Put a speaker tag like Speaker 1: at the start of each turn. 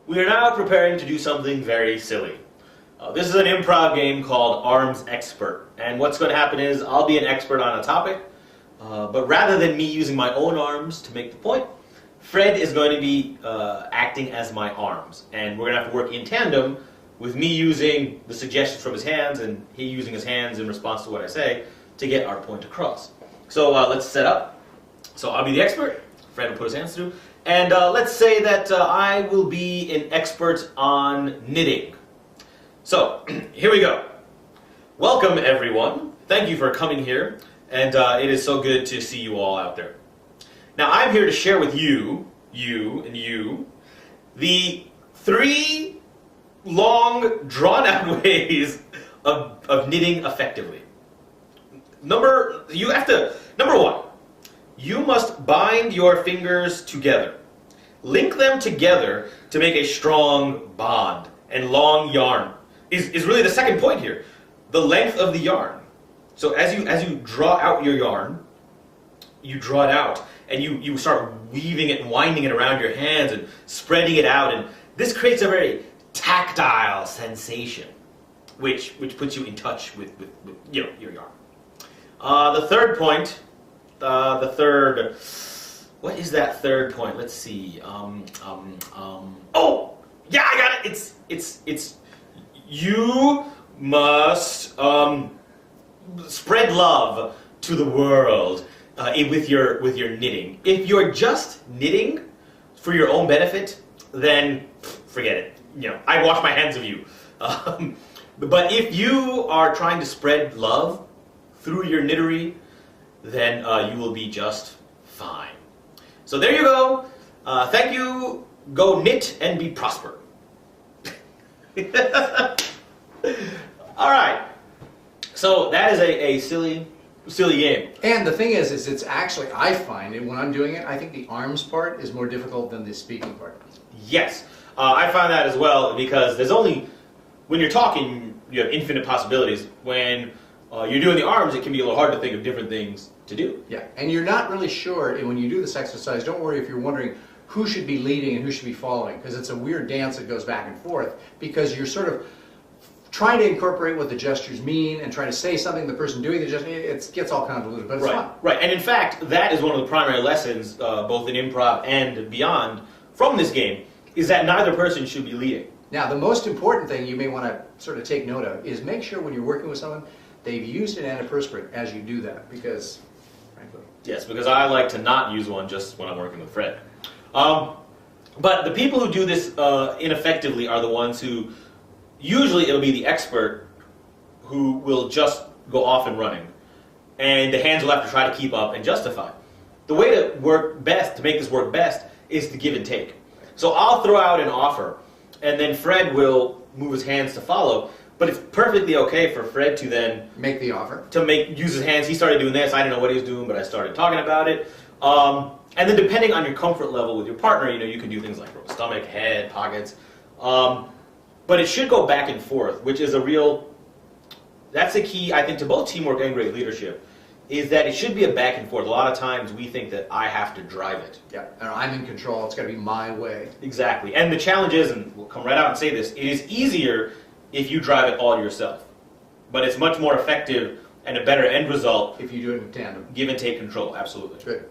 Speaker 1: We are now preparing to do something very silly. This is an improv game called Arms Expert, and what's going to happen is I'll be an expert on a topic, but rather than me using my own arms to make the point, Fred is going to be acting as my arms, and we're going to have to work in tandem with me using the suggestions from his hands and he using his hands in response to what I say to get our point across. So let's set up. So I'll be the expert, Fred will put his hands through, and let's say that I will be an expert on knitting. So, here we go. Welcome everyone. Thank you for coming here, and it is so good to see you all out there. Now I'm here to share with you, the 3 long, drawn-out ways of knitting effectively. Number 1, you must bind your fingers together. Link them together to make a strong bond, and long yarn is really the second point here. The length of the yarn. So as you draw out your yarn, you draw it out, and you start weaving it and winding it around your hands and spreading it out, and this creates a very tactile sensation, which puts you in touch with your yarn. The third point, what is that third point? Let's see. Oh, yeah, I got it. It's you must spread love to the world with your knitting. If you're just knitting for your own benefit, then forget it. I wash my hands of you. But if you are trying to spread love through your knittery, then you will be just fine. So there you go. Thank you. Go knit and be prosper. All right. So that is a silly game.
Speaker 2: And the thing is it's actually, I find, and when I'm doing it, I think the arms part is more difficult than the speaking part.
Speaker 1: Yes. I find that as well, because when you're talking, you have infinite possibilities. When you're doing the arms, it can be a little hard to think of different things to do.
Speaker 2: Yeah, and you're not really sure, and when you do this exercise, don't worry if you're wondering who should be leading and who should be following, because it's a weird dance that goes back and forth, because you're sort of trying to incorporate what the gestures mean and trying to say something the person doing the gesture, it gets all convoluted, but it's fun.
Speaker 1: Right, and in fact, that is one of the primary lessons, both in improv and beyond, from this game, is that neither person should be leading.
Speaker 2: Now, the most important thing you may want to sort of take note of is make sure when you're working with someone, they've used an antiperspirant as you do that, because, frankly.
Speaker 1: Yes, because I like to not use one just when I'm working with Fred. But the people who do this ineffectively are the ones who, usually it'll be the expert who will just go off and running, and the hands will have to try to keep up and justify. The way to work best, to make this work best, is to give and take. So I'll throw out an offer, and then Fred will move his hands to follow. But it's perfectly okay for Fred to then
Speaker 2: make the offer.
Speaker 1: Use his hands. He started doing this. I didn't know what he was doing, but I started talking about it. And then depending on your comfort level with your partner, you can do things like stomach, head, pockets. But it should go back and forth, which is that's the key, I think, to both teamwork and great leadership, is that it should be a back and forth. A lot of times we think that I have to drive it.
Speaker 2: Yeah, and I'm in control. It's got to be my way.
Speaker 1: Exactly. And the challenge is, and we'll come right out and say this, it is easier if you drive it all yourself. But it's much more effective and a better end result
Speaker 2: if you do it in tandem.
Speaker 1: Give and take control, absolutely.
Speaker 2: Good.